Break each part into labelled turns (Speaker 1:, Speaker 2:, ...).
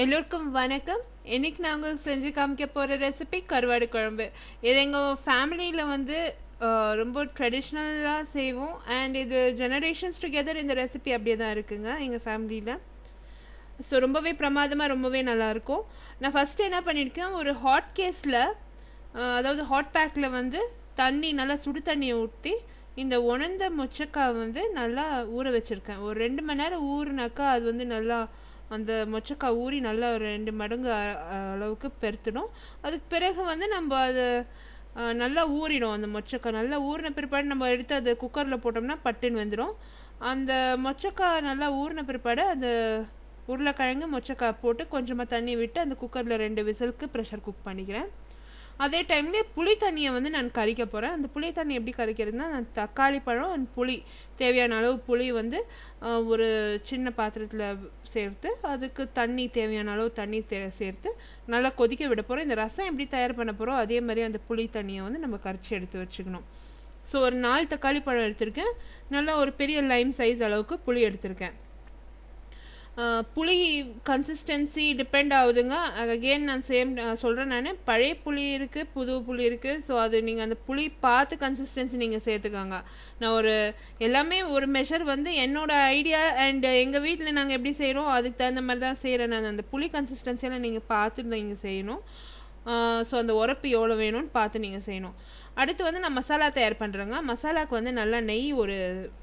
Speaker 1: எல்லோருக்கும் வணக்கம். இன்னைக்கு நாங்கள் செஞ்சு காமிக்க போகிற ரெசிபி கருவாடு குழம்பு. இது எங்கள் ஃபேமிலியில் வந்து ரொம்ப ட்ரெடிஷ்னலாக செய்வோம். அண்ட் இது ஜெனரேஷன்ஸ் டுகெதர் இந்த ரெசிபி அப்படியே தான் இருக்குங்க எங்கள் ஃபேமிலியில். ஸோ ரொம்பவே பிரமாதமாக ரொம்பவே நல்லாயிருக்கும். நான் ஃபஸ்ட்டு என்ன பண்ணியிருக்கேன், ஒரு ஹாட் கேஸில் அதாவது ஹாட் பேக்கில் வந்து தண்ணி நல்லா சுடு தண்ணியை ஊற்றி இந்த உணர்ந்த மொச்சக்காய் வந்து நல்லா ஊற வச்சுருக்கேன். ஒரு 2 மணி நேரம் ஊறினாக்கா அது வந்து நல்லா அந்த மொச்சக்காய் ஊறி நல்லா ஒரு 2 மடங்கு அளவுக்கு பெருத்துடும். அதுக்கு பிறகு வந்து நம்ம அது நல்லா ஊறிடும். அந்த மொச்சக்காய் நல்லா ஊறின பிற்பாடு நம்ம எடுத்து அது குக்கரில் போட்டோம்னா பட்டுன்னு வந்துடும். அந்த மொச்சக்காய் நல்லா ஊறின பிற்பாடு அந்த உருளைக்கிழங்கு மொச்சக்காய் போட்டு கொஞ்சமாக தண்ணி விட்டு அந்த குக்கரில் 2 விசிலுக்கு ப்ரெஷர் குக் பண்ணிக்கிறேன். அதே டைம்லேயே புளி தண்ணியை வந்து நான் கரைக்க போகிறேன். அந்த புளி தண்ணி எப்படி கரைக்கிறதுனா, நான் தக்காளி பழம் அண்ட் புளி தேவையான அளவு புளி வந்து ஒரு சின்ன பாத்திரத்தில் சேர்த்து அதுக்கு தண்ணி தேவையான அளவு தண்ணி சேர்த்து நல்லா கொதிக்க விட போகிறோம். இந்த ரசம் எப்படி தயார் பண்ண போகிறோம் அதே மாதிரி அந்த புளி தண்ணியை வந்து நம்ம கரைச்சி எடுத்து வச்சுக்கணும். ஸோ ஒரு 4 தக்காளி பழம் எடுத்திருக்கேன். நல்லா ஒரு பெரிய லைம் சைஸ் அளவுக்கு புளி எடுத்திருக்கேன். புளி கன்சிஸ்டன்சி டிபெண்ட் ஆகுதுங்க. அகெயின் நான் சொல்கிறேன், நான் பழைய புளி இருக்குது, புது புளி இருக்குது. ஸோ அது நீங்கள் அந்த புளி பார்த்து கன்சிஸ்டன்சி நீங்கள் சேர்த்துக்காங்க. நான் எல்லாமே ஒரு மெஷர் வந்து என்னோட ஐடியா அண்ட் எங்கள் வீட்டில் நாங்கள் எப்படி செய்கிறோம் அதுக்கு தகுந்த மாதிரி தான் செய்கிறேன். நான் அந்த புளி கன்சிஸ்டன்சியெல்லாம் நீங்கள் பார்த்துட்டு நீங்கள் செய்யணும். ஸோ அந்த உரப்பு எவ்வளோ வேணும்னு பார்த்து நீங்கள் செய்யணும். அடுத்து வந்து நான் மசாலா தயார் பண்ணுறேங்க. மசாலாவுக்கு வந்து நல்லா நெய் ஒரு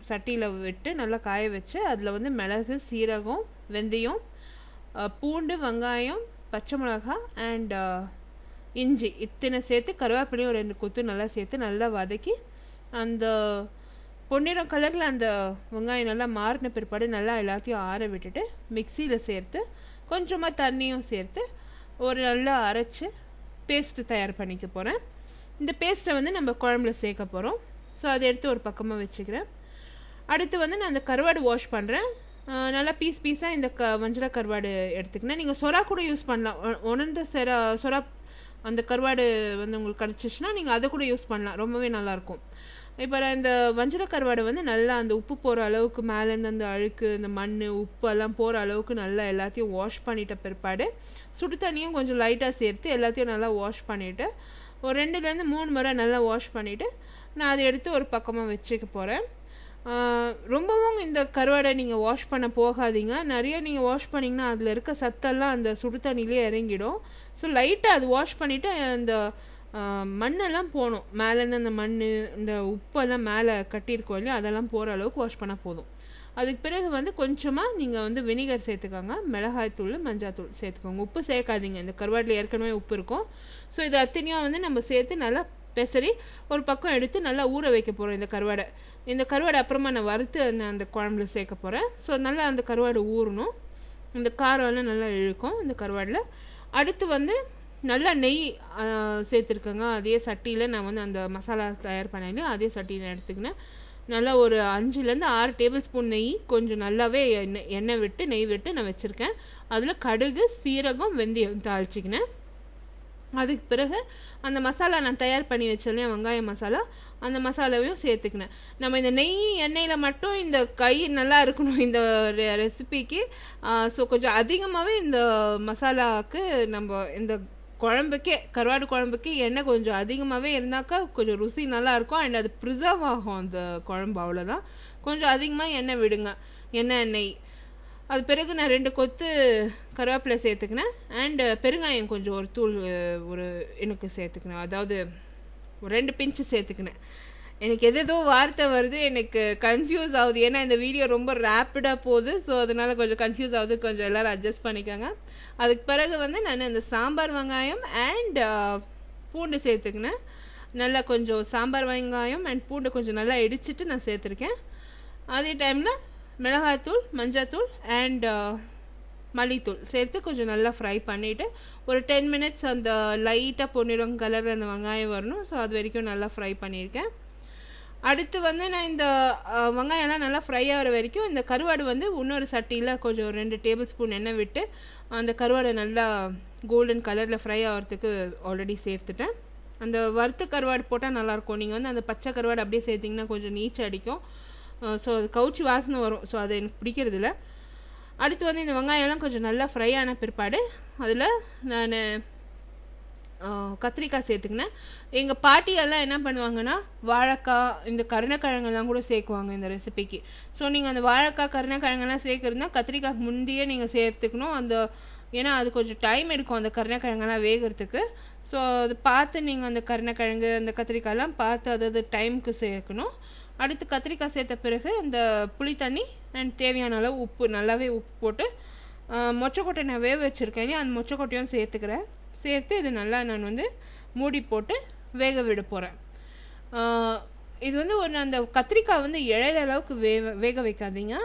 Speaker 1: சட்டியில் விட்டு நல்லா காய வச்சு அதில் வந்து மிளகு, சீரகம், வெந்தயம், பூண்டு, வெங்காயம், பச்சை மிளகாய் அண்ட் இஞ்சி இத்தனை சேர்த்து கருவேப்பிலையும் ஒரு 2 கொத்து நல்லா சேர்த்து நல்லா வதக்கி அந்த பொன்னிறம் கலரில் அந்த வெங்காயம் நல்லா மாறின பிற்பாடு நல்லா எல்லாத்தையும் ஆற விட்டுட்டு மிக்சியில் சேர்த்து கொஞ்சமாக தண்ணியும் சேர்த்து ஒரு நல்லா அரைச்சி பேஸ்ட்டு தயார் பண்ணிக்க போகிறேன். இந்த பேஸ்ட்டை வந்து நம்ம குழம்புல சேர்க்க போகிறோம். ஸோ அதை எடுத்து ஒரு பக்கமாக வச்சுக்கிறேன். அடுத்து வந்து நான் அந்த கருவாடு வாஷ் பண்ணுறேன். நல்லா பீஸாக இந்த வஞ்சர கருவாடு எடுத்துக்கினேன். நீங்கள் சொரா கூட யூஸ் பண்ணலாம். உணர்ந்த சொரா அந்த கருவாடு வந்து உங்களுக்கு கிடச்சிச்சின்னா நீங்கள் அதை கூட யூஸ் பண்ணலாம், ரொம்பவே நல்லாயிருக்கும். இப்போ இந்த வஞ்சர கருவாடு வந்து நல்லா அந்த உப்பு போகிற அளவுக்கு மேலேருந்து அந்த அழுக்கு இந்த மண் உப்பு எல்லாம் போகிற அளவுக்கு நல்லா எல்லாத்தையும் வாஷ் பண்ணிட்ட பிற்பாடு சுடு தண்ணியும் கொஞ்சம் லைட்டாக சேர்த்து எல்லாத்தையும் நல்லா வாஷ் பண்ணிவிட்டு ஒரு 2லேருந்து 3 முறை நல்லா வாஷ் பண்ணிவிட்டு நான் அதை எடுத்து ஒரு பக்கமாக வச்சுக்க போகிறேன். ரொம்பவும் இந்த கருவாடை நீங்கள் வாஷ் பண்ண போகாதீங்க. நிறைய நீங்கள் வாஷ் பண்ணிங்கன்னா அதில் இருக்க சத்தெல்லாம் அந்த சுடு தண்ணியிலே இறங்கிடும். ஸோ லைட்டாக அது வாஷ் பண்ணிவிட்டு அந்த மண்ணெல்லாம் போகணும். மேலேருந்து அந்த மண் இந்த உப்பெல்லாம் மேலே கட்டியிருக்கோம் இல்லையா, அதெல்லாம் போகிற அளவுக்கு வாஷ் பண்ணால் போதும். அதுக்கு பிறகு வந்து கொஞ்சமாக நீங்கள் வந்து வினிகர் சேர்த்துக்கோங்க, மிளகாய்த்தூள், மஞ்சாத்தூள் சேர்த்துக்கோங்க. உப்பு சேர்க்காதீங்க, இந்த கருவாட்டில் ஏற்கனவே உப்பு இருக்கும். ஸோ இது அத்தனையும் வந்து நம்ம சேர்த்து நல்லா பெசரி ஒரு பக்கம் எடுத்து நல்லா ஊற வைக்க போகிறோம். இந்த கருவாடை அப்புறமா நான் வறுத்து நான் அந்த குழம்புல சேர்க்க போகிறேன். ஸோ நல்லா அந்த கருவாடு ஊறணும், இந்த காரம்லாம் நல்லா இழுக்கும் இந்த கருவாடில். அடுத்து வந்து நல்லா நெய் சேர்த்துருக்கேங்க. அதே சட்டியில் நான் வந்து அந்த மசாலா தயார் பண்ணேன் அதே சட்டியில் எடுத்துக்கினேன். நல்லா ஒரு 5லேருந்து 6 டேபிள் ஸ்பூன் நெய் கொஞ்சம் நல்லாவே எண்ணெய் விட்டு நெய் விட்டு நான் வச்சுருக்கேன். அதில் கடுகு, சீரகம், வெந்தயம் தாளிச்சிக்கினேன். அதுக்கு பிறகு அந்த மசாலா நான் தயார் பண்ணி வச்சேன் வெங்காய மசாலா, அந்த மசாலாவையும் சேர்த்துக்கினேன். நம்ம இந்த நெய் எண்ணெயில் மட்டும் இந்த கை நல்லா இருக்கணும் இந்த ரெசிபிக்கு. ஸோ கொஞ்சம் அதிகமாகவே இந்த மசாலாவுக்கு நம்ம இந்த குழம்புக்கே கருவாடு குழம்புக்கு எண்ணெய் கொஞ்சம் அதிகமாகவே இருந்தாக்கா கொஞ்சம் ருசி நல்லாயிருக்கும். அண்ட் அது ப்ரிசர்வ் ஆகும் அந்த குழம்பு. அவ்வளோதான், கொஞ்சம் அதிகமாக எண்ணெய் விடுங்க, எண்ணெய். அது பிறகு நான் 2 கொத்து கருவேப்பிலை சேர்த்துக்கினேன். அண்ட் பெருங்காயம் கொஞ்சம் ஒரு தூள் எனக்கு சேர்த்துக்கினேன், அதாவது ஒரு 2 பிஞ்சு சேர்த்துக்கினேன். எனக்கு எதோ வார்த்தை வருது, எனக்கு கன்ஃபியூஸ் ஆகுது. ஏன்னா இந்த வீடியோ ரொம்ப ரேப்பிடாக போகுது. ஸோ அதனால் கொஞ்சம் கன்ஃபியூஸ் ஆகுது, கொஞ்சம் எல்லோரும் அட்ஜஸ்ட் பண்ணிக்கோங்க. அதுக்கு பிறகு வந்து நான் இந்த சாம்பார் வெங்காயம் அண்ட் பூண்டு சேர்த்துக்கினேன். நல்லா கொஞ்சம் சாம்பார் வெங்காயம் அண்ட் பூண்டு கொஞ்சம் நல்லா இடிச்சிட்டு நான் சேர்த்துருக்கேன். அதே டைமில் மிளகாய்த்தூள், மஞ்சத்தூள் அண்ட் மல்லித்தூள் சேர்த்து கொஞ்சம் நல்லா ஃப்ரை பண்ணிவிட்டு ஒரு 10 மினிட்ஸ் அந்த லைட்டாக பொன்னிறம் கலர் அந்த வெங்காயம் வரணும். ஸோ அது வரைக்கும் நல்லா ஃப்ரை பண்ணியிருக்கேன். அடுத்து வந்து நான் இந்த வெங்காயம்லாம் நல்லா ஃப்ரை ஆகிற வரைக்கும் இந்த கருவாடு வந்து இன்னொரு சட்டியில் கொஞ்சம் 2 டேபிள் ஸ்பூன் எண்ணெய் விட்டு அந்த கருவாடை நல்லா கோல்டன் கலரில் ஃப்ரை ஆகிறதுக்கு ஆல்ரெடி சேர்த்துட்டேன். அந்த வறுத்த கருவாடு போட்டால் நல்லாயிருக்கும். நீங்கள் வந்து அந்த பச்சை கருவாடு அப்படியே சேர்த்திங்கன்னா கொஞ்சம் நீச்சு அடிக்கும். ஸோ அது கவுச்சி வாசனை வரும். ஸோ அது எனக்கு பிடிக்கிறதில்ல. அடுத்து வந்து இந்த வெங்காயம்லாம் கொஞ்சம் நல்லா ஃப்ரை ஆன பிற்பாடு அதில் நான் கத்திரிக்காய் சேர்த்துக்கினேன். எங்கள் பாட்டியெல்லாம் என்ன பண்ணுவாங்கன்னா வாழைக்காய் இந்த கருணக்கிழங்கெல்லாம் கூட சேர்க்குவாங்க இந்த ரெசிபிக்கு. ஸோ நீங்கள் அந்த வாழைக்காய் கருணக்கிழங்கெல்லாம் சேர்க்குறதுனா கத்திரிக்காய் முந்தையே நீங்கள் சேர்த்துக்கணும். ஏன்னா அது கொஞ்சம் டைம் எடுக்கும் அந்த கருணக்கிழங்கெல்லாம் வேகிறதுக்கு. ஸோ அது பார்த்து நீங்கள் அந்த கருணக்கிழங்கு அந்த கத்திரிக்காயெல்லாம் பார்த்து அதாவது டைமுக்கு சேர்க்கணும். அடுத்து கத்திரிக்காய் சேர்த்த பிறகு இந்த புளி தண்ணி அண்ட் தேவையான அளவு உப்பு, நல்லாவே உப்பு போட்டு மொச்சக்கொட்டை நான் வேக வச்சுருக்கேன், அந்த மொச்சக்கொட்டையும் சேர்த்துக்கிறேன். சேர்த்து இது நல்லா நான் வந்து மூடி போட்டு வேக விட போகிறேன். இது வந்து அந்த கத்திரிக்காய் வந்து இழையிற அளவுக்கு வேக வைக்காதீங்க.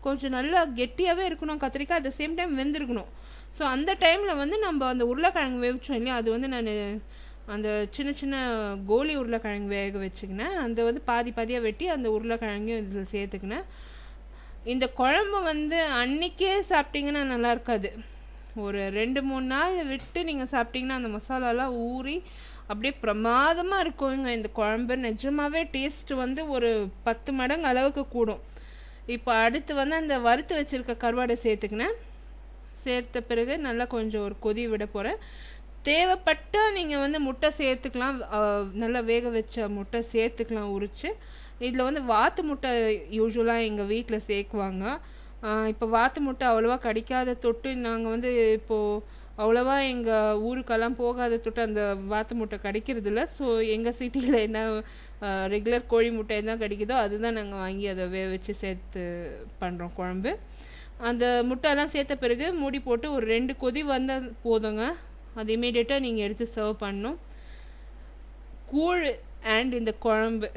Speaker 1: கொஞ்சம் நல்லா கெட்டியாகவே இருக்கணும் கத்திரிக்காய், அட் த சேம் டைம் வெந்திருக்கணும். ஸோ அந்த டைமில் வந்து நம்ம அந்த உருளைக்கிழங்கு வேவிச்சோம் இல்லையா, அது வந்து நான் அந்த சின்ன சின்ன கோலி உருளைக்கிழங்கு வேக வச்சுக்கினேன். அந்த வந்து பாதியாக வெட்டி அந்த உருளைக்கிழங்கையும் இதில் சேர்த்துக்கினேன். இந்த குழம்பு வந்து அன்றைக்கே சாப்பிட்டிங்கன்னா நல்லா இருக்காது. ஒரு 2-3 நாள் விட்டு நீங்கள் சாப்பிட்டிங்கன்னா அந்த மசாலாலாம் ஊறி அப்படியே பிரமாதமாக இருக்குங்க இந்த குழம்பு. நிஜமாகவே டேஸ்ட்டு வந்து ஒரு 10 மடங்கு அளவுக்கு கூடும். இப்போ அடுத்து வந்து அந்த வறுத்து வச்சுருக்க கருவாடை சேர்த்துக்கினேன். சேர்த்த பிறகு நல்லா கொஞ்சம் ஒரு கொதி விட போகிறேன். தேவைப்பட்டால் நீங்கள் வந்து முட்டை சேர்த்துக்கலாம், நல்லா வேக வச்ச முட்டை சேர்த்துக்கலாம் உரித்து. இதில் வந்து வாத்து முட்டை யூஸ்வலாக எங்கள் வீட்டில் சேர்க்குவாங்க. இப்போ வாத்து முட்டை அவ்வளோவா கிடைக்காத தொட்டு நாங்கள் வந்து இப்போது அவ்வளோவா எங்கள் ஊருக்கெல்லாம் போகாத தொட்டு அந்த வாத்து முட்டை கிடைக்கிறதில்ல. ஸோ எங்கள் சிட்டியில் என்ன ரெகுலர் கோழி முட்டை தான் கிடைக்குதோ அதுதான் நாங்கள் வாங்கி அதை வேக வச்சு சேர்த்து பண்ணுறோம் குழம்பு. அந்த முட்டைலாம் சேர்த்த பிறகு மூடி போட்டு ஒரு 2 கொதி வந்தால் போதுங்க. அது இமீடியட்டாக நீங்கள் எடுத்து சர்வ் பண்ணணும். கூழ் அண்ட் இந்த குழம்பு,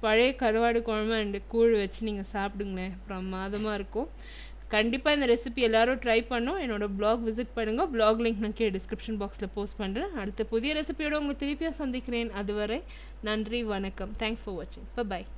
Speaker 1: பழைய கருவாடு குழம்பு அண்டு கூழ் வச்சு நீங்கள் சாப்பிடுங்களேன், பிரமாதமாக இருக்கும். கண்டிப்பாக இந்த ரெசிபி எல்லோரும் ட்ரை பண்ணோம். என்னோடய ப்ளாக் விசிட் பண்ணுங்கள். ப்ளாக் லிங்க் நான் கீழே டிஸ்கிரிப்ஷன் பாக்ஸில் போஸ்ட் பண்ணுறேன். அடுத்த புதிய ரெசிபியோடு உங்களை திருப்பியாக சந்திக்கிறேன். அதுவரை நன்றி, வணக்கம். தேங்க்ஸ் ஃபார் வாட்சிங். பாய்.